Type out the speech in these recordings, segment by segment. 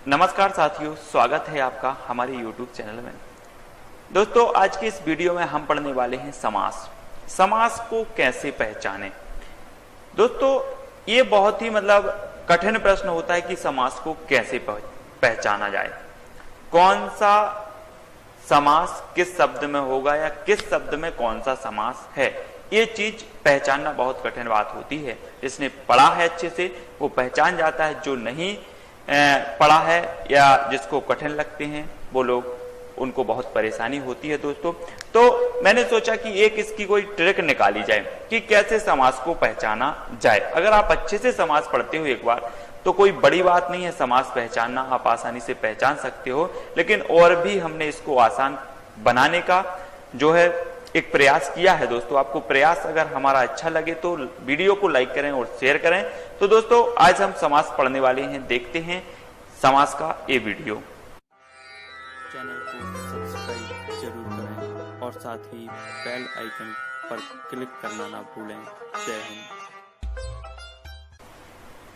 नमस्कार साथियों, स्वागत है आपका हमारे YouTube चैनल में। दोस्तों, आज के इस वीडियो में हम पढ़ने वाले हैं समास। समास को कैसे पहचानें। दोस्तों, ये बहुत ही कठिन प्रश्न होता है कि समास को कैसे पहचाना जाए। कौन सा समास किस शब्द में होगा या किस शब्द में कौन सा समास है, ये चीज पहचानना बहुत कठिन बात होती है। जिसने पढ़ा है अच्छे से वो पहचान जाता है, जो नहीं पढ़ा है या जिसको कठिन लगते हैं वो लोग, उनको बहुत परेशानी होती है। दोस्तों, तो मैंने सोचा कि एक इसकी कोई ट्रिक निकाली जाए कि कैसे समास को पहचाना जाए। अगर आप अच्छे से समास पढ़ते हो एक बार तो कोई बड़ी बात नहीं है, समास पहचानना आप आसानी से पहचान सकते हो। लेकिन और भी हमने इसको आसान बनाने का जो है एक प्रयास किया है। दोस्तों, आपको प्रयास अगर हमारा अच्छा लगे तो वीडियो को लाइक करें और शेयर करें। तो दोस्तों, आज हम समास पढ़ने वाले हैं, देखते हैं समास का ये वीडियो। चैनल को सब्सक्राइब जरूर करें और साथ ही बेल आइकन पर क्लिक करना ना भूलें। जय हिंद।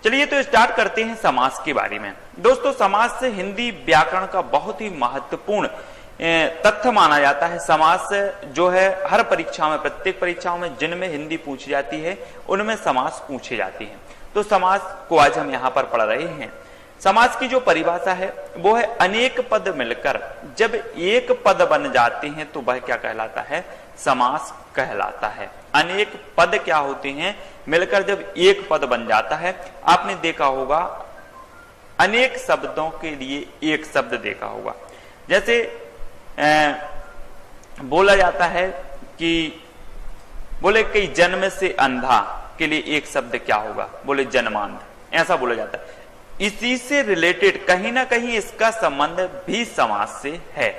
चलिए तो स्टार्ट करते हैं समास के बारे में। दोस्तों, समास से हिंदी व्याकरण का बहुत ही महत्वपूर्ण तथ्य माना जाता है। समास जो है हर परीक्षा में, प्रत्येक परीक्षाओं में जिनमें हिंदी पूछी जाती है उनमें समास पूछे जाते हैं। तो समास को आज हम यहाँ पर पढ़ रहे हैं। समास की जो परिभाषा है वो है अनेक पद मिलकर जब एक पद बन जाते हैं तो वह क्या कहलाता है, समास कहलाता है। अनेक पद क्या होते हैं, मिलकर जब एक पद बन जाता है। आपने देखा होगा अनेक शब्दों के लिए एक शब्द देखा होगा। जैसे बोला जाता है कि बोले कि जन्म से अंधा के लिए एक शब्द क्या होगा, बोले जन्मांध, ऐसा बोला जाता है। इसी से रिलेटेड कहीं ना कहीं इसका संबंध भी समास से है।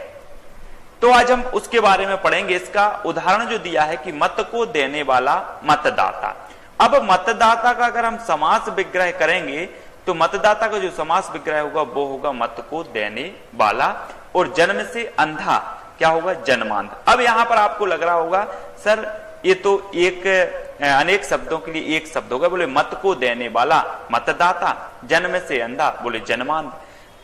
तो आज हम उसके बारे में पढ़ेंगे। इसका उदाहरण जो दिया है कि मत को देने वाला मतदाता। अब मतदाता का अगर हम समास विग्रह करेंगे तो मतदाता का जो समास विग्रह होगा वो होगा मत को देने वाला, और जन्म से अंधा क्या होगा, जन्मांध। अब यहां पर आपको लग रहा होगा सर ये तो एक अनेक शब्दों के लिए एक शब्द होगा। बोले मत को देने वाला मतदाता, जन्म से अंधा बोले जन्मांध।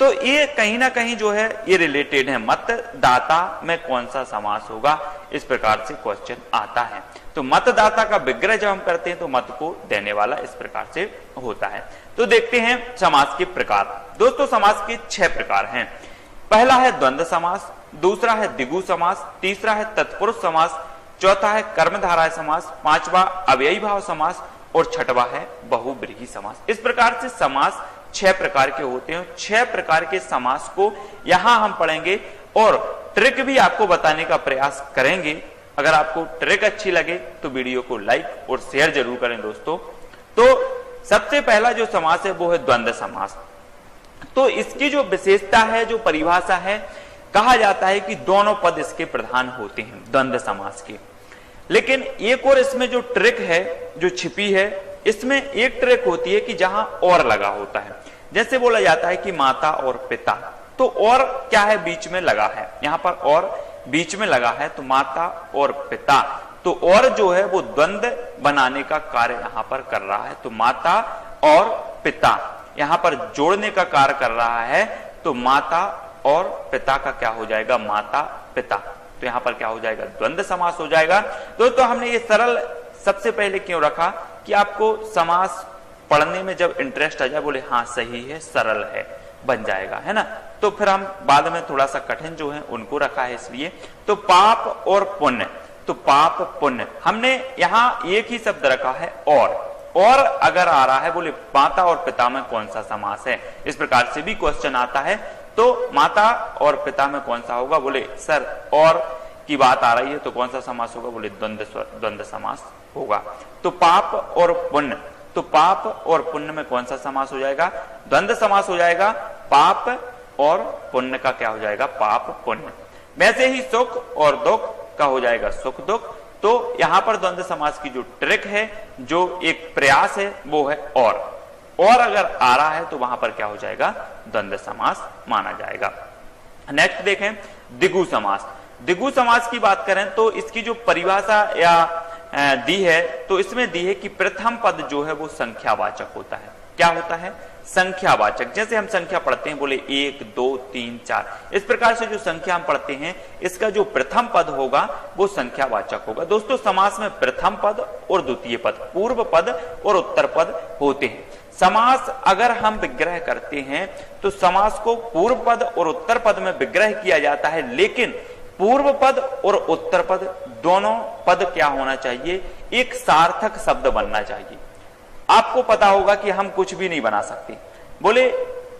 तो ये कहीं ना कहीं जो है ये रिलेटेड है। मतदाता में कौन सा समास होगा, इस प्रकार से क्वेश्चन आता है। तो मतदाता का विग्रह जब हम करते हैं तो मत को देने वाला इस प्रकार से होता है। तो देखते हैं समास के प्रकार। दोस्तों, समास के 6 प्रकार हैं। पहला है द्वंद्व समास, दूसरा है द्विगु समास, तीसरा है तत्पुरुष समास, चौथा है कर्मधारय समास, पांचवा अव्ययी भाव समास और छठवा है बहुव्रीहि समास। इस प्रकार से समास 6 प्रकार के होते हैं। 6 प्रकार के समास को यहां हम पढ़ेंगे और ट्रिक भी आपको बताने का प्रयास करेंगे। अगर आपको ट्रिक अच्छी लगे तो वीडियो को लाइक और शेयर जरूर करें। दोस्तों, तो सबसे पहला जो समास है वो है द्वंद्व समास। तो इसकी जो विशेषता है, जो परिभाषा है, कहा जाता है कि दोनों पद इसके प्रधान होते हैं द्वंद्व समास के। लेकिन एक और इसमें जो ट्रिक है, जो छिपी है, इसमें एक ट्रिक होती है कि जहां और लगा होता है। जैसे बोला जाता है कि माता और पिता, तो और क्या है, बीच में लगा है। यहां पर और बीच में लगा है, तो माता और पिता, तो और जो है वो द्वंद्व बनाने का कार्य यहां पर कर रहा है। तो माता और पिता यहां पर जोड़ने का कार्य कर रहा है। तो माता और पिता का क्या हो जाएगा, माता पिता। तो यहां पर क्या हो जाएगा, द्वंद्व समास हो जाएगा। दोस्तों, हमने ये सरल सबसे पहले क्यों रखा कि आपको समास पढ़ने में जब इंटरेस्ट आ जाए, बोले हाँ सही है, सरल है, बन जाएगा, है ना। तो फिर हम बाद में थोड़ा सा कठिन जो है उनको रखा है इसलिए। तो पाप और पुण्य, तो पाप पुण्य हमने यहां एक ही शब्द रखा है और अगर आ रहा है बोले माता और पिता में कौन सा समास है, इस प्रकार से भी क्वेश्चन आता है। तो माता और पिता में कौन सा होगा, बोले सर और की बात आ रही है तो कौन सा समास होगा, बोले द्वंद्व समास होगा। तो पाप और पुण्य, तो पाप और पुण्य में कौन सा समास हो जाएगा, द्वंद्व समास हो जाएगा। पाप और पुण्य का क्या हो जाएगा, पाप पुण्य। वैसे ही सुख और दुख का हो जाएगा सुख दुख। तो यहां पर द्वंद्व समास की जो ट्रिक है, जो एक प्रयास है, वो है और अगर आ रहा है तो वहां पर क्या हो जाएगा, द्वंद्व समास माना जाएगा। नेक्स्ट देखें द्विगु समास। द्विगु समास की बात करें तो इसकी जो परिभाषा या दी है, तो इसमें दी है कि प्रथम पद जो है वो संख्यावाचक होता है। क्या होता है, संख्यावाचक, जैसे हम संख्या पढ़ते हैं, बोले 1 2 3 4, इस प्रकार से जो संख्या हम पढ़ते हैं इसका जो प्रथम पद होगा वो संख्यावाचक होगा। दोस्तों समास में प्रथम पद और द्वितीय पद, पूर्व पद और उत्तर पद होते हैं। समास अगर हम विग्रह करते हैं तो समास को पूर्व पद और उत्तर पद में विग्रह किया जाता है, लेकिन पूर्व पद और उत्तर पद दोनों पद क्या होना चाहिए, एक सार्थक शब्द बनना चाहिए। आपको पता होगा कि हम कुछ भी नहीं बना सकते। बोले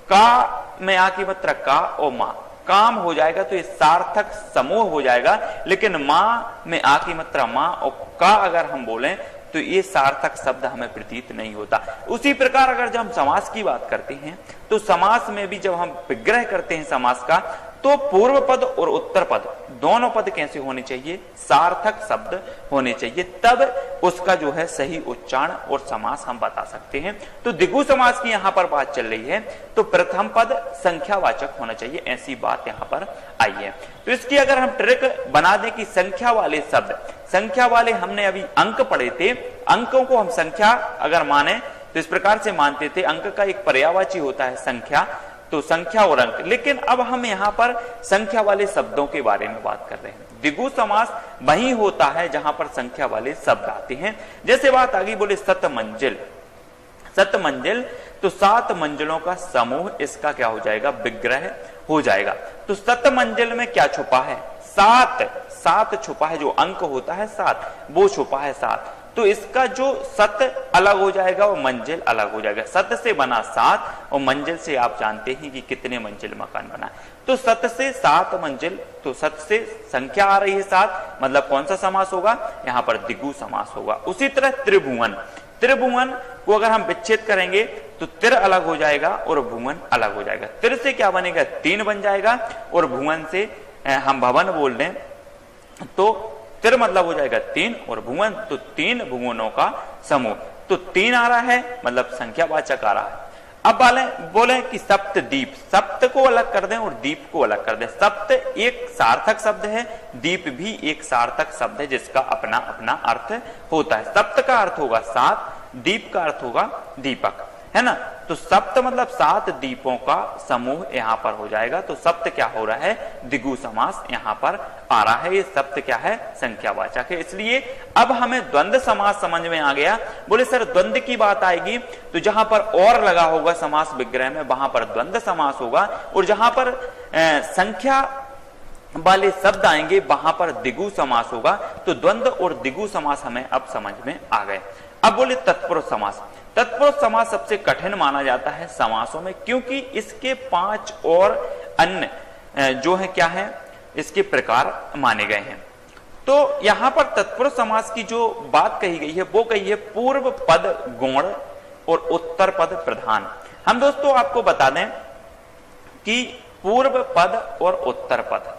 का में आ की मात्रा का और मां, काम हो जाएगा तो ये सार्थक समूह हो जाएगा, लेकिन मां में आ की मात्रा मां और का अगर हम बोलें तो ये सार्थक शब्द हमें प्रतीत नहीं होता। उसी प्रकार अगर जब हम समास की बात करते हैं तो समास में भी जब हम विग्रह करते हैं समास का, तो पूर्व पद और उत्तर पद दोनों पद कैसे होने चाहिए, सार्थक शब्द होने चाहिए, तब उसका जो है सही उच्चारण और समास हम बता सकते हैं। तो द्विगु समास की यहां पर बात चल रही है तो प्रथम पद संख्यावाचक होना चाहिए, ऐसी बात यहां पर आई है। तो इसकी अगर हम ट्रिक बना दें कि संख्या वाले शब्द, संख्या वाले हमने अभी अंक पढ़े थे, अंकों को हम संख्या अगर माने तो इस प्रकार से मानते थे, अंक का एक पर्यायवाची होता है संख्या, तो संख्या और अंक, लेकिन अब हम यहां पर संख्या वाले शब्दों के बारे में बात कर रहे हैं। द्विगु समास वही होता है जहां पर संख्या वाले शब्द आते हैं। जैसे बात आगे बोले सतमंजिल, सतमंजिल तो 7 मंजिलों का समूह, इसका क्या हो जाएगा, विग्रह हो जाएगा। तो सतमंजिल में क्या छुपा है, 7 छुपा है, जो अंक होता है 7 वो छुपा है 7, तो इसका जो सत अलग हो जाएगा और मंजिल अलग हो जाएगा। सत से बना 7 और मंजिल से आप जानते हैं कि कितने मंजिल मकान बना है, तो सत से 7 मंजिल, तो सत से संख्या आ रही है 7, मतलब कौन सा समास होगा, यहां पर द्विगु समास होगा। उसी तरह त्रिभुवन, त्रिभुवन को अगर हम विच्छेद करेंगे तो तिर अलग हो जाएगा और भुवन अलग हो जाएगा। तिर से क्या बनेगा, 3 बन जाएगा, और भुवन से हम भवन बोल दें तो तिर मतलब हो जाएगा 3 और भुवन तो 3 भुवनों का समूह, तो 3 आ रहा है मतलब संख्यावाचक आ रहा है। अब बोले कि सप्तदीप, सप्त को अलग कर दें और दीप को अलग कर दें। सप्त एक सार्थक शब्द है, दीप भी एक सार्थक शब्द है जिसका अपना अपना अर्थ होता है। सप्त का अर्थ होगा 7, दीप का अर्थ होगा दीपक, है ना। तो सप्त मतलब 7 दीपों का समूह यहां पर हो जाएगा। तो सप्त क्या हो रहा है, द्विगु समास यहां पर आ रहा है। ये सप्त क्या है, संख्यावाचक है। इसलिए अब हमें द्वंद्व समास समझ में आ गया। बोले सर द्वंद्व की बात आएगी तो जहां पर और लगा होगा समास विग्रह में वहां पर द्वंद्व समास होगा, और जहां पर संख्या वाले शब्द आएंगे वहां पर द्विगु समास होगा। तो द्वंद्व और द्विगु समास हमें अब समझ में आ गए। अब बोले तत्पुरुष समास, तत्पुरुष समास सबसे कठिन माना जाता है समासों में, क्योंकि इसके 5 और अन्य जो है क्या है, इसके प्रकार माने गए हैं। तो यहां पर तत्पुरुष समास की जो बात कही गई है वो कही है पूर्व पद गौण और उत्तर पद प्रधान। हम दोस्तों आपको बता दें कि पूर्व पद और उत्तर पद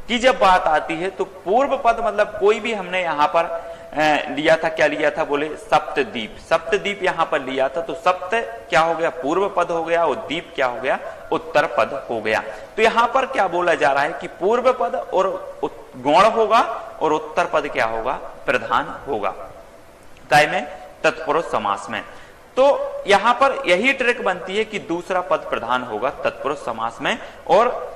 की जब बात आती है तो पूर्व पद मतलब कोई भी हमने यहां पर लिया था, क्या लिया था, बोले सप्तदीप, सप्तदीप यहां पर लिया था। तो सप्त क्या हो गया, पूर्व पद हो गया, और दीप क्या हो गया, उत्तर पद हो गया। तो यहां पर क्या बोला जा रहा है कि पूर्व पद और गौण होगा और उत्तर पद क्या होगा, प्रधान होगा, काय में, तत्पुरुष समास में। तो यहां पर यही ट्रिक बनती है कि दूसरा पद प्रधान होगा तत्पुरुष समास में। और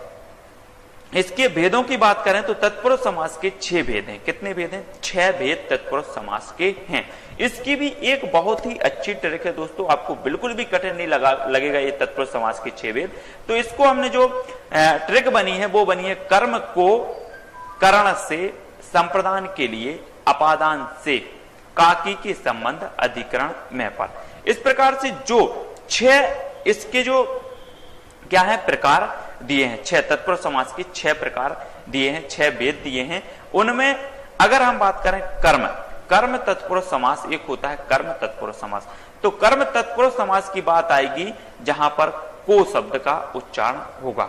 इसके भेदों की बात करें तो तत्पुरुष समास के 6 भेद हैं। कितने भेद हैं, 6 भेद तत्पुरुष समास के हैं। इसकी भी एक बहुत ही अच्छी ट्रिक है दोस्तों, आपको बिल्कुल भी कठिन नहीं लगेगा ये तत्पुरुष समास के 6 भेद। तो इसको हमने जो ट्रिक बनी है वो बनी है कर्म को करण से संप्रदान के लिए अपादान से काकी के संबंध अधिकरण में पर। इस प्रकार से जो 6 इसके जो क्या है प्रकार दिए हैं, 6 तत्पुरुष समास के 6 प्रकार दिए हैं, 6 भेद दिए हैं। उनमें अगर हम बात करें कर्म, कर्म तत्पुरुष समास एक होता है कर्म तत्पुरुष समास। तो कर्म तत्पुरुष समास की बात आएगी जहां पर को शब्द का उच्चारण होगा।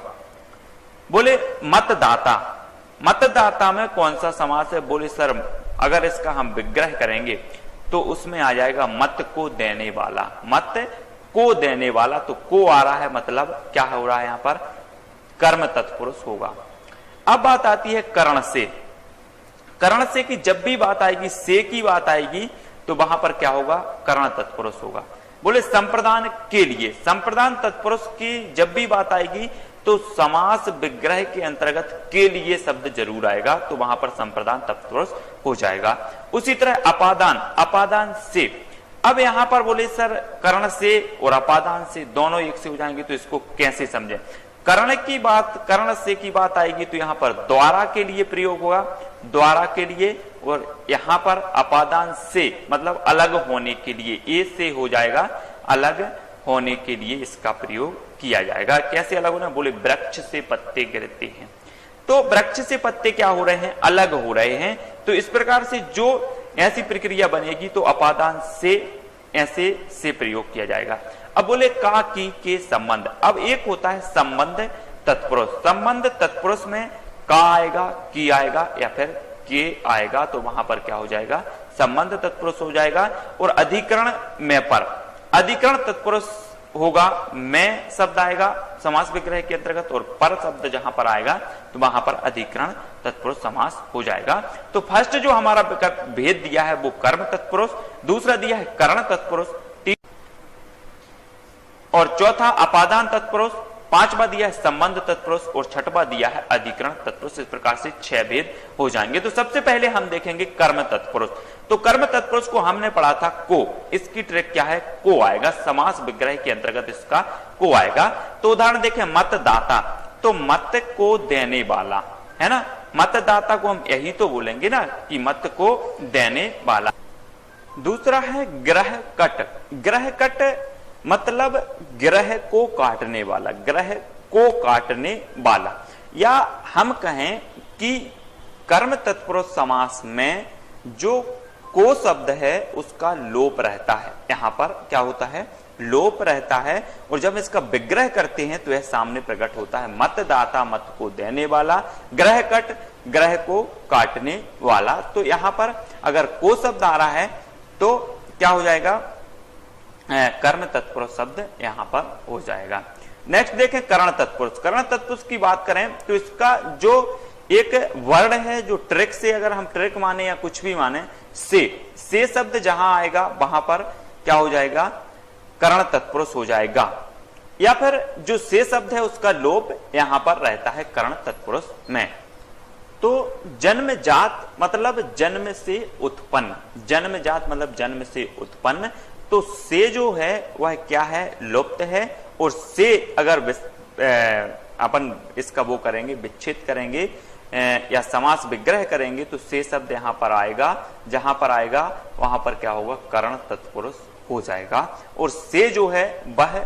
बोले मतदाता, मतदाता में कौन सा समास है, बोले सर अगर इसका हम विग्रह करेंगे तो उसमें आ जाएगा मत को देने वाला, मत को देने वाला। तो को आ रहा है मतलब क्या हो रहा है, यहां पर कर्म तत्पुरुष होगा। अब बात आती है करण से, करण से की जब भी बात आएगी, से की बात आएगी तो वहां पर क्या होगा, करण तत्पुरुष होगा। बोले संप्रदान के लिए, संप्रदान तत्पुरुष की जब भी बात आएगी तो समास विग्रह के अंतर्गत के लिए शब्द जरूर आएगा, तो वहां पर संप्रदान तत्पुरुष हो जाएगा। उसी तरह अपादान, अपादान से, अब यहां पर बोले सर कर्ण से और अपादान से दोनों एक से हो जाएंगे, तो इसको कैसे समझे? कर्ण की बात, कर्ण से की बात आएगी तो यहां पर द्वारा के लिए प्रयोग होगा, द्वारा के लिए, और यहां पर अपादान से मतलब अलग होने के लिए, ए से हो जाएगा, अलग होने के लिए इसका प्रयोग किया जाएगा। कैसे अलग होना? बोले वृक्ष से पत्ते गिरते हैं, तो वृक्ष से पत्ते क्या हो रहे हैं? अलग हो रहे हैं। तो इस प्रकार से जो ऐसी प्रक्रिया बनेगी तो अपादान से ऐसे से प्रयोग किया जाएगा। अब बोले का की के संबंध, अब एक होता है संबंध तत्पुरुष, संबंध तत्पुरुष में का आएगा, की आएगा या फिर के आएगा, तो वहां पर क्या हो जाएगा? संबंध तत्पुरुष हो जाएगा। और अधिकरण में पर, अधिकरण तत्पुरुष होगा, मैं शब्द आएगा समास विग्रह के अंतर्गत, और पर शब्द जहां पर आएगा तो वहां पर अधिकरण तत्पुरुष समास हो जाएगा। तो फर्स्ट जो हमारा भेद दिया है वो कर्म तत्पुरुष, दूसरा दिया है कर्ण तत्पुरुष, और चौथा अपादान तत्पुरुष, पांचवा दिया है संबंध तत्पुरुष, और छठवा दिया है अधिकरण तत्पुरुष। इस प्रकार से 6 भेद हो जाएंगे। तो सबसे पहले हम देखेंगे कर्म तत्पुरुष। तो कर्म तत्पुरुष को हमने पढ़ा था को, इसकी ट्रिक क्या है? को आएगा, समास विग्रह के अंतर्गत इसका को आएगा। तो उदाहरण देखें, मतदाता, तो मत को देने वाला है ना, मतदाता को हम यही तो बोलेंगे ना कि मत को देने वाला। दूसरा है ग्रह कट, ग्रह कट मतलब ग्रह को काटने वाला, ग्रह को काटने वाला, या हम कहें कि कर्म तत्पुरुष समास में जो को शब्द है उसका लोप रहता है, यहां पर क्या होता है? लोप रहता है, और जब इसका विग्रह करते हैं तो यह सामने प्रकट होता है। मतदाता मत को देने वाला, ग्रह कट ग्रह को काटने वाला। तो यहां पर अगर को शब्द आ रहा है तो क्या हो जाएगा? कर्म तत्पुरुष शब्द यहां पर हो जाएगा। नेक्स्ट देखें कर्ण तत्पुरुष। कर्ण तत्पुरुष की बात करें तो इसका जो एक वर्ण है, जो ट्रिक से, अगर हम ट्रिक माने या कुछ भी माने, से शब्द जहां आएगा वहां पर क्या हो जाएगा? कर्ण तत्पुरुष हो जाएगा। या फिर जो से शब्द है उसका लोप यहां पर रहता है कर्ण तत्पुरुष में। तो जन्मजात मतलब जन्म से उत्पन्न, जन्मजात मतलब जन्म से उत्पन्न, तो से जो है वह क्या है? लुप्त है। और से अगर अपन इसका वो करेंगे, विच्छेद करेंगे या समास विग्रह करेंगे तो से शब्द यहां पर आएगा, जहां पर आएगा वहां पर क्या होगा? कर्ण तत्पुरुष हो जाएगा। और से जो है वह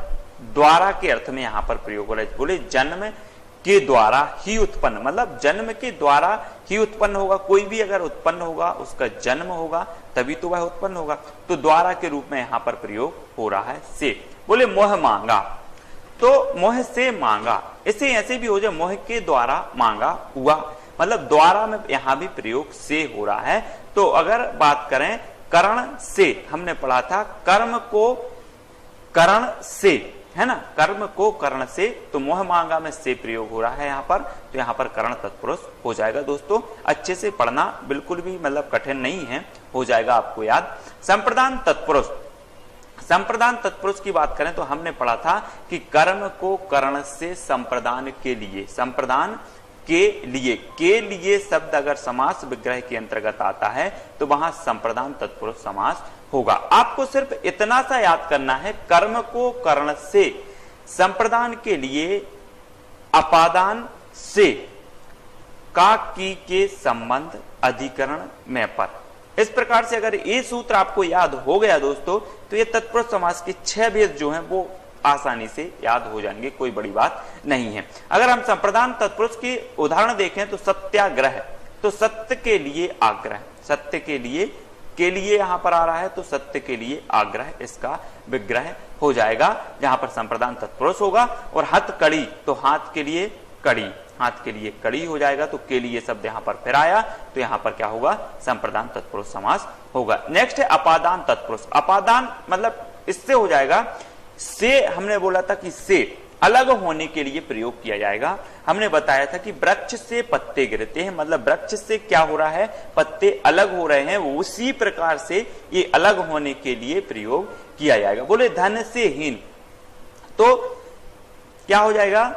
द्वारा के अर्थ में यहां पर प्रयोग हो रहा है। बोले जन्म के द्वारा ही उत्पन्न, मतलब जन्म के द्वारा ही उत्पन्न होगा। कोई भी अगर उत्पन्न होगा उसका जन्म होगा तभी तो वह उत्पन्न होगा, तो द्वारा के रूप में यहां पर प्रयोग हो रहा है से। बोले मोह मांगा, तो मोह से मांगा, इसे ऐसे भी हो जाए मोह के द्वारा मांगा हुआ, मतलब द्वारा में यहां भी प्रयोग से हो रहा है। तो अगर बात करें कर्ण से, हमने पढ़ा था कर्म को कर्ण से, है ना, कर्म को कर्ण से, तो मोह मांगा में से प्रयोग हो रहा है यहां पर, तो यहां पर कर्ण तत्पुरुष हो जाएगा। दोस्तों अच्छे से पढ़ना, बिल्कुल भी मतलब कठिन नहीं है, हो जाएगा आपको याद। संप्रदान तत्पुरुष, संप्रदान तत्पुरुष की बात करें तो हमने पढ़ा था कि कर्म को कर्ण से संप्रदान के लिए, संप्रदान के लिए शब्द अगर समास विग्रह के अंतर्गत आता है तो वहां संप्रदान तत्पुरुष समास होगा। आपको सिर्फ इतना सा याद करना है, कर्म को कर्ण से संप्रदान के लिए अपादान से का की के संबंध अधिकरण में पर। इस प्रकार से अगर ये सूत्र आपको याद हो गया दोस्तों, तो ये तत्पुरुष समास के 6 भेद जो हैं वो आसानी से याद हो जाएंगे, कोई बड़ी बात नहीं है। अगर हम संप्रदान तत्पुरुष की उदाहरण देखें तो सत्याग्रह, तो सत्य के लिए आग्रह, सत्य के लिए यहां पर आ रहा है, तो सत्य के लिए आग्रह इसका विग्रह हो जाएगा, जहां पर संप्रदान तत्पुरुष होगा। और हथकड़ी, तो हाथ के लिए कड़ी, हाथ के लिए कड़ी हो जाएगा, तो के लिए शब्द यहां पर फिर आया, तो यहां पर क्या होगा? संप्रदान तत्पुरुष समास होगा। नेक्स्ट है अपादान तत्पुरुष। अपादान मतलब इससे हो जाएगा, से हमने बोला था कि से अलग होने के लिए प्रयोग किया जाएगा। हमने बताया था कि वृक्ष से पत्ते गिरते हैं, मतलब वृक्ष से क्या हो रहा है, पत्ते अलग हो रहे हैं, वो उसी प्रकार से ये अलग होने के लिए प्रयोग किया जाएगा। बोले धन से हीन, तो क्या हो जाएगा,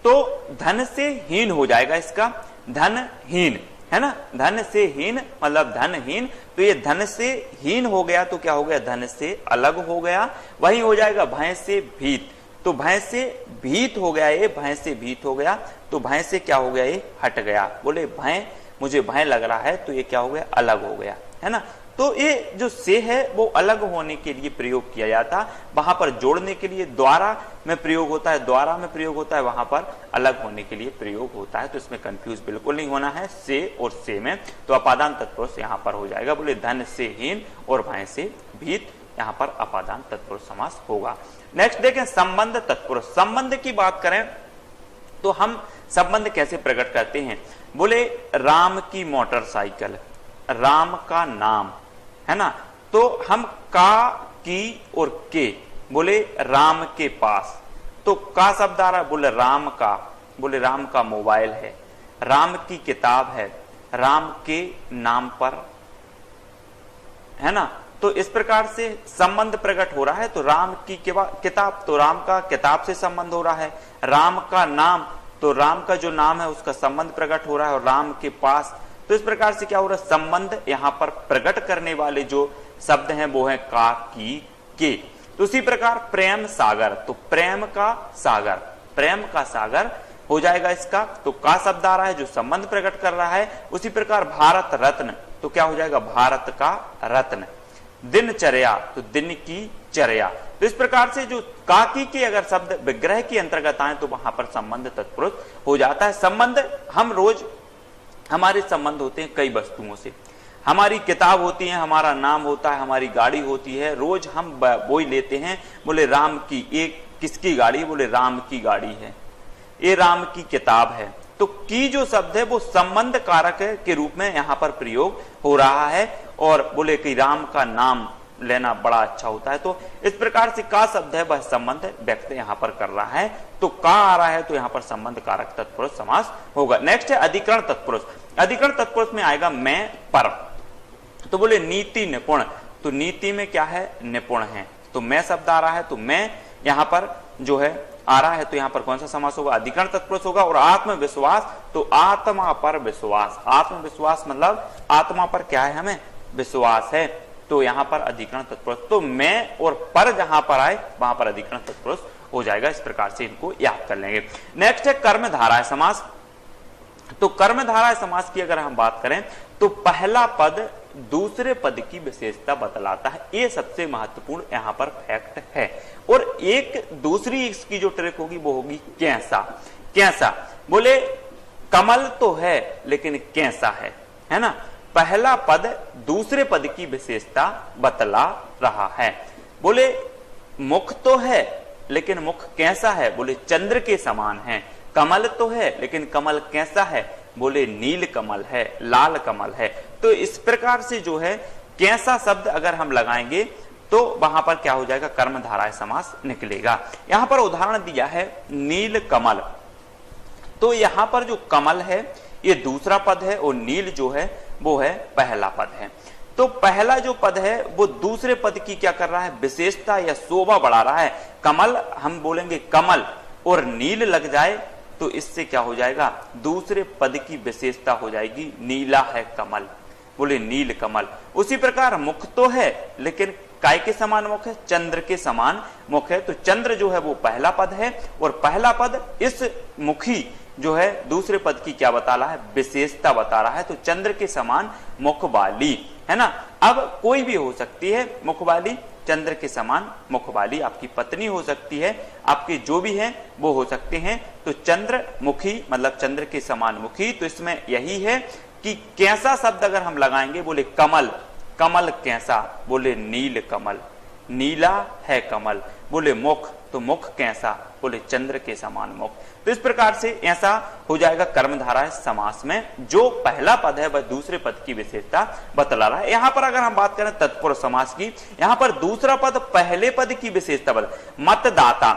तो धन से हीन हो जाएगा, इसका धनहीन है ना, धन से हीन मतलब धनहीन, तो ये धन से हीन हो गया तो क्या हो गया, धन से अलग हो गया। वही हो जाएगा भय से भीत, तो भय से भीत हो गया, ये भय से भीत हो गया, तो भय से क्या हो गया, ये हट गया। बोले भय, मुझे भय लग रहा है, तो ये क्या हो गया, अलग हो गया, है ना। तो ये जो से है वो अलग होने के लिए प्रयोग किया जाता, वहां पर जोड़ने के लिए द्वारा में प्रयोग होता है, द्वारा में प्रयोग होता है, वहां पर अलग होने के लिए प्रयोग होता है। तो इसमें कंफ्यूज बिल्कुल नहीं होना है, से और से में। तो अपादान तत्पुरुष यहां पर हो जाएगा। बोले धन से हीन और भय से भीत, यहां पर अपादान तत्पुरुष समास होगा। नेक्स्ट देखें संबंध तत्पुरुष। संबंध की बात करें तो हम संबंध कैसे प्रकट करते हैं। बोले राम की मोटरसाइकिल, राम का नाम, है ना, तो हम का, की और के, बोले राम के पास, तो का शब्द आ रहा है, बोले राम का, बोले राम का मोबाइल है, राम की किताब है, राम के नाम पर, है ना। तो इस प्रकार से संबंध प्रकट हो रहा है। तो राम की किताब, तो राम का किताब से संबंध हो रहा है। राम का नाम, तो राम का जो नाम है उसका संबंध प्रकट हो रहा है, और राम के पास, तो इस प्रकार से क्या हो रहा है, संबंध यहां पर प्रकट करने वाले जो शब्द हैं वो है का, की, के। तो उसी प्रकार प्रेम सागर, तो प्रेम का सागर, प्रेम का सागर हो जाएगा इसका, तो का शब्द आ रहा है जो संबंध प्रकट कर रहा है। उसी प्रकार भारत रत्न, तो क्या हो जाएगा, भारत का रत्न। दिनचर्या, तो दिन की चर्या। तो इस प्रकार से जो काकी के अगर शब्द विग्रह के अंतर्गत आए तो वहां पर संबंध तत्पुरुष हो जाता है। संबंध हम रोज, हमारे संबंध होते हैं कई वस्तुओं से, हमारी किताब होती है, हमारा नाम होता है, हमारी गाड़ी होती है, रोज हम बोई लेते हैं। बोले राम की, एक किसकी गाड़ी, बोले राम की गाड़ी है, ये राम की किताब है। तो की जो शब्द है वो संबंध कारक के रूप में यहां पर प्रयोग हो रहा है। और बोले कि राम का नाम लेना बड़ा अच्छा होता है, तो इस प्रकार से का शब्द है वह संबंध व्यक्त यहां पर कर रहा है। तो का आ रहा है तो यहां पर संबंध कारक तत्पुरुष समास होगा। नेक्स्ट है अधिकरण तत्पुरुष। अधिकरण तत्पुरुष में आएगा मैं, पर, तो बोले नीति निपुण, तो नीति में क्या है, निपुण है, तो मैं शब्द आ रहा है, तो मैं यहां पर जो है आ रहा है, तो यहां पर कौन सा समास होगा, अधिकरण तत्पुरुष होगा। और आत्मविश्वास, तो आत्मा पर विश्वास, आत्मविश्वास मतलब आत्मा पर क्या है, हमें विश्वास है, तो यहां पर अधिकरण तत्पुरुष। तो मैं और पर जहां पर आए वहां पर अधिकरण तत्पुरुष हो जाएगा। इस प्रकार से इनको याद कर लेंगे। नेक्स्ट है कर्मधारय समास। तो कर्मधारय समास की अगर हम बात करें तो पहला पद दूसरे पद की विशेषता बतलाता है, ये सबसे महत्वपूर्ण यहां पर फैक्ट है। और एक दूसरी इसकी जो ट्रिक होगी वो होगी कैसा। कैसा, बोले कमल तो है लेकिन कैसा है ना। पहला पद दूसरे पद की विशेषता बतला रहा है। बोले मुख तो है लेकिन मुख कैसा है, बोले चंद्र के समान है। कमल तो है लेकिन कमल कैसा है, बोले नील कमल है, लाल कमल है। तो इस प्रकार से जो है कैसा शब्द अगर हम लगाएंगे तो वहां पर क्या हो जाएगा, कर्मधारय समास निकलेगा। यहां पर उदाहरण दिया है नील कमल, तो यहां पर जो कमल है ये दूसरा पद है और नील जो है वो है पहला पद है। तो पहला जो पद है वो दूसरे पद की क्या कर रहा है, विशेषता या शोभा बढ़ा रहा है। कमल हम बोलेंगे कमल और नील लग जाए तो इससे क्या हो जाएगा, दूसरे पद की विशेषता हो जाएगी नीला है कमल, बोले नील कमल। उसी प्रकार मुख तो है लेकिन काय के समान मुख है, चंद्र के समान मुख है। तो चंद्र जो है वो पहला पद है और पहला पद इस मुखी जो है दूसरे पद की क्या बता रहा है, विशेषता बता रहा है। तो चंद्र के समान मुख वाली, है ना। अब कोई भी हो सकती है मुख वाली, चंद्र के समान मुख वाली आपकी पत्नी हो सकती है, आपके जो भी हैं वो हो सकते हैं। तो चंद्र मुखी मतलब चंद्र के समान मुखी। तो इसमें यही है कि कैसा शब्द अगर हम लगाएंगे, बोले कमल, कमल कैसा, बोले नील कमल, नीला है कमल। बोले मुख, तो मुख कैसा, बोले चंद्र के समान मुख। तो इस प्रकार से ऐसा हो जाएगा कर्मधारय समास में, जो पहला पद है वह दूसरे पद की विशेषता बतला रहा है। यहां पर अगर हम बात करें तत्पुरुष समास की, यहां पर दूसरा पद पहले पद की विशेषता बता। मतदाता,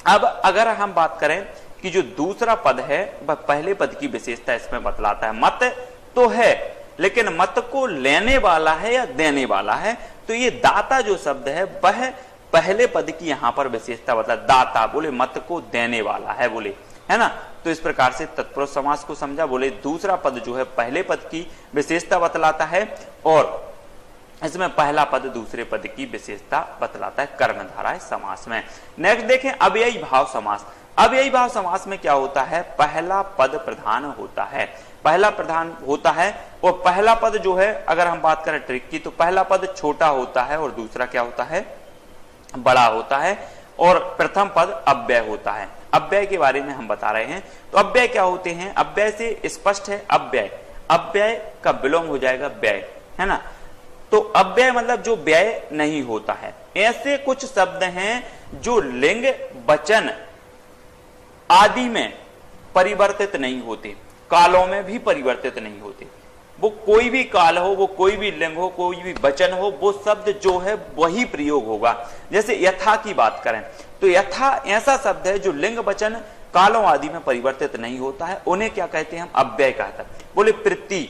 अब अगर हम बात करें कि जो दूसरा पद है वह पहले पद की विशेषता इसमें बतलाता है। मत तो है लेकिन मत को लेने वाला है या देने वाला है, तो ये दाता जो शब्द है वह पहले पद की यहां पर विशेषता बतला। दाता बोले मत को देने वाला है, बोले है ना। तो इस प्रकार से तत्पुरुष समास को समझा। बोले दूसरा पद जो है पहले पद की विशेषता बतलाता है और इसमें पहला पद दूसरे पद की विशेषता बतलाता है कर्मधारय समास में। नेक्स्ट देखें अव्ययी भाव समास। अव्ययी भाव समास में क्या होता है, पहला पद प्रधान होता है, पहला प्रधान होता है और पहला पद जो है अगर हम बात करें ट्रिक की तो पहला पद छोटा होता है और दूसरा क्या होता है, बड़ा होता है और प्रथम पद अव्यय होता है। अव्यय के बारे में हम बता रहे हैं। तो अव्यय क्या होते हैं, अव्यय से स्पष्ट है अव्यय, अव्यय का विलोम हो जाएगा व्यय, है ना। तो अव्यय मतलब जो व्यय नहीं होता है। ऐसे कुछ शब्द हैं जो लिंग वचन आदि में परिवर्तित नहीं होते, कालों में भी परिवर्तित नहीं होते। वो कोई भी काल हो, वो कोई भी लिंग हो, कोई भी वचन हो, वो शब्द जो है वही प्रयोग होगा। जैसे यथा की बात करें तो यथा ऐसा शब्द है जो लिंग वचन कालों आदि में परिवर्तित नहीं होता है, उन्हें क्या कहते हैं हम, अव्यय कहते हैं। बोले प्रीति,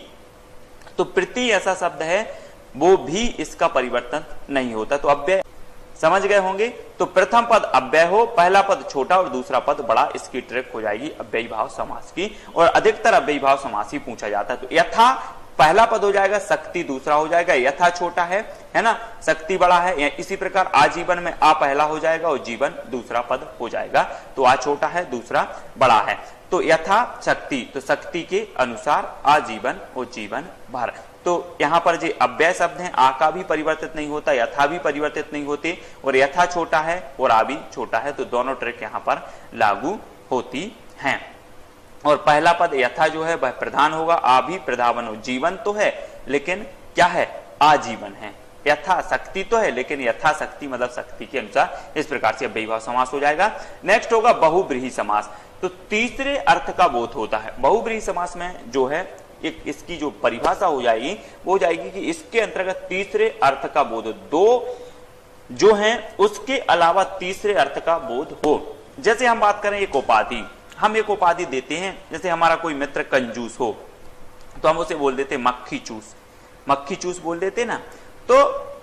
तो प्रीति ऐसा शब्द है वो भी इसका परिवर्तन नहीं होता, तो अव्यय समझ गए होंगे। तो प्रथम पद अव्यय हो, पहला पद छोटा और दूसरा पद बड़ा, इसकी ट्रिक हो जाएगी अव्ययी भाव समास की। और अधिकतर अव्ययी भाव समास ही पूछा जाता है। तो यथा पहला पद हो जाएगा, शक्ति दूसरा हो जाएगा, यथा छोटा है ना, शक्ति बड़ा है। इसी प्रकार आजीवन में आ पहला हो जाएगा और जीवन दूसरा पद हो जाएगा। तो आ छोटा है, दूसरा बड़ा है। तो यथा शक्ति, तो शक्ति के अनुसार आजीवन और जीवन भर। तो यहां पर जो अव्यय शब्द हैं, आ का भी परिवर्तित नहीं होता, यथा भी परिवर्तित नहीं होते और यथा छोटा है और आ भी छोटा है, तो दोनों ट्रिक यहां पर लागू होती हैं। और पहला पद यथा जो है वह प्रधान होगा, आ भी प्रधावन हो। जीवन तो है लेकिन क्या है, आजीवन है। यथा शक्ति तो है लेकिन यथा शक्ति मतलब शक्ति के अनुसार। इस प्रकार से अव्ययी भाव समास हो जाएगा। नेक्स्ट होगा बहुव्रीहि समास। तो तीसरे अर्थ का बोध होता है। बहुव्रीहि समास में जो है एक इसकी जो परिभाषा हो जाएगी वो हो जाएगी कि इसके अंतर्गत तीसरे अर्थ का बोध हो, दो जो हैं उसके अलावा तीसरे अर्थ का बोध हो। जैसे हम बात करें एक उपाधि, हम एक उपाधि देते हैं, जैसे हमारा कोई मित्र कंजूस हो तो हम उसे बोल देते मक्खी चूस, मक्खी चूस बोल देते ना। तो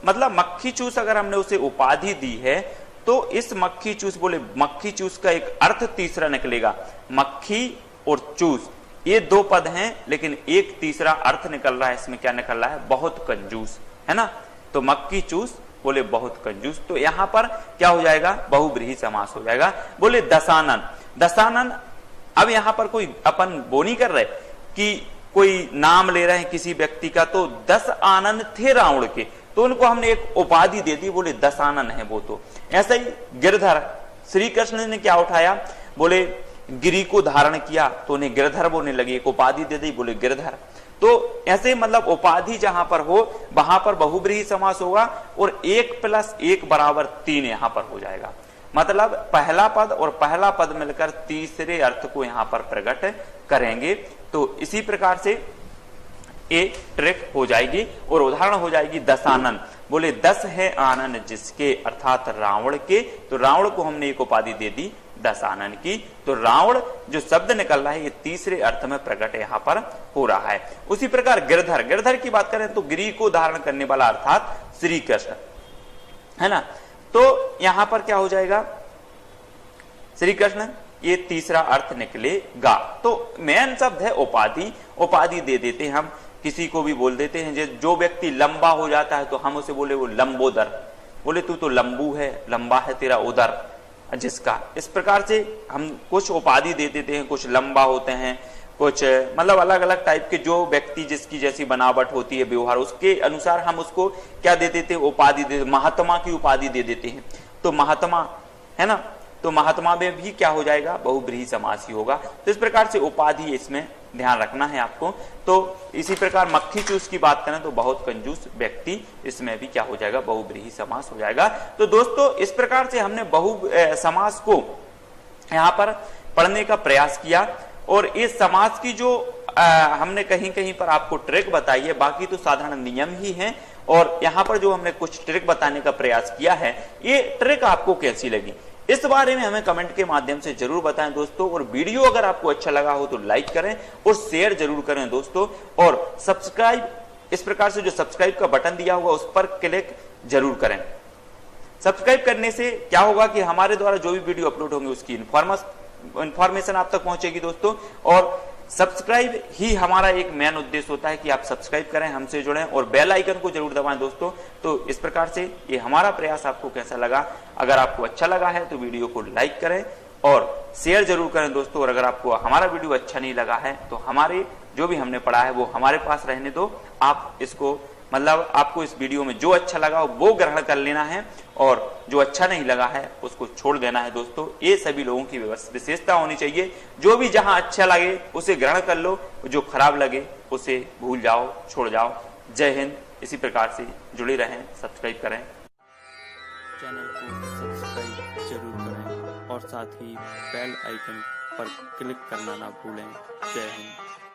मतलब मक्खी चूस अगर हमने उसे उपाधि दी है तो इस मक्खी चूस, बोले मक्खी चूस का एक अर्थ तीसरा निकलेगा। मक्खी और चूस ये दो पद हैं लेकिन एक तीसरा अर्थ निकल रहा है, इसमें क्या निकल रहा है, बहुत कंजूस, है ना। तो मक्खी चूस बोले बहुत कंजूस। तो यहां पर क्या हो जाएगा, बहुव्रीहि समास हो जाएगा। बोले दशानन, दशानन, अब यहां पर कोई अपन वो नहीं कर रहे कि कोई नाम ले रहे हैं किसी व्यक्ति का, तो 10 आनन थे रावण के, तो उनको हमने एक उपाधि दे दी, बोले दशानन है वो। तो ऐसा ही गिरधर, श्री कृष्ण ने क्या उठाया, बोले गिरी को धारण किया तो उन्हें गिरधर बोलने लगे, एक उपाधि दे दी, बोले गिरधर। तो ऐसे मतलब उपाधि जहां पर हो वहां पर बहुव्रीहि समास होगा और 1 + 1 = 3 यहां पर हो जाएगा। मतलब पहला पद और पहला पद मिलकर तीसरे अर्थ को यहां पर प्रकट करेंगे। तो इसी प्रकार से एक ट्रिक हो जाएगी और उदाहरण हो जाएगी दशानन। बोले 10 है आनन जिसके, अर्थात रावण के। तो रावण को हमने एक उपाधि दे दी दशानन की। तो रावण जो शब्द निकल रहा है ये तीसरे अर्थ में प्रकट यहां पर हो रहा है। उसी प्रकार गिरधर, गिरधर की बात करें तो गिरी को धारण करने वाला अर्थात श्री कृष्ण, है ना। तो यहां पर क्या हो जाएगा, श्री कृष्ण, ये तीसरा अर्थ निकलेगा। तो मेन शब्द है उपाधि, उपाधि दे देते हैं हम, किसी को भी बोल देते हैं। जो व्यक्ति लंबा हो जाता है तो हम उसे बोले वो लंबोदर, बोले तू तो लंबू है, लंबा है तेरा उदर जिसका। इस प्रकार से हम कुछ उपाधि दे देते हैं, कुछ लंबा होते हैं, कुछ मतलब अलग अलग टाइप के जो व्यक्ति जिसकी जैसी बनावट होती है, व्यवहार, उसके अनुसार हम उसको क्या दे देते हैं, उपाधि दे। महात्मा की उपाधि दे देते हैं, तो महात्मा, है ना। तो महात्मा में भी क्या हो जाएगा, बहुव्रीहि समास ही होगा। तो इस प्रकार से उपाधि इसमें ध्यान रखना है आपको। तो इसी प्रकार मक्खी चूस की बात करें तो बहुत कंजूस व्यक्ति, इसमें भी क्या हो जाएगा, बहुव्रीहि समास हो जाएगा। तो दोस्तों इस प्रकार से हमने समास को यहां पर पढ़ने का प्रयास किया और इस समास की जो हमने कहीं कहीं पर आपको ट्रिक बताई है, बाकी तो साधारण नियम ही है। और यहां पर जो हमने कुछ ट्रिक बताने का प्रयास किया है, ये ट्रिक आपको कैसी लगी, इस बारे में हमें कमेंट के माध्यम से जरूर बताएं दोस्तों। और वीडियो अगर आपको अच्छा लगा हो तो लाइक करें और शेयर जरूर करें दोस्तों। और सब्सक्राइब, इस प्रकार से जो सब्सक्राइब का बटन दिया हुआ उस पर क्लिक जरूर करें। सब्सक्राइब करने से क्या होगा कि हमारे द्वारा जो भी वीडियो अपलोड होंगे उसकी इंफॉर्मेशन आप तक पहुंचेगी दोस्तों। और सब्सक्राइब ही हमारा एक मेन उद्देश्य होता है कि आप सब्सक्राइब करें, हमसे जुड़ें और बेल आइकन को जरूर दबाएं दोस्तों। तो इस प्रकार से ये हमारा प्रयास आपको कैसा लगा, अगर आपको अच्छा लगा है तो वीडियो को लाइक करें और शेयर जरूर करें दोस्तों। और अगर आपको हमारा वीडियो अच्छा नहीं लगा है तो हमारे जो भी हमने पढ़ा है वो हमारे पास रहने दो। आप इसको मतलब आपको इस वीडियो में जो अच्छा लगा वो ग्रहण कर लेना है और जो अच्छा नहीं लगा है उसको छोड़ देना है दोस्तों। ये सभी लोगों की विशेषता होनी चाहिए। जो भी जहां अच्छा लगे उसे ग्रहण कर लो, जो खराब लगे उसे भूल जाओ, छोड़ जाओ। जय हिंद। इसी प्रकार से जुड़े रहें, सब्सक्राइब करें। चैनल को सब्सक्राइब जरूर करें और साथ ही बेल आइकन पर क्लिक करना ना भूलें। जय हिंद।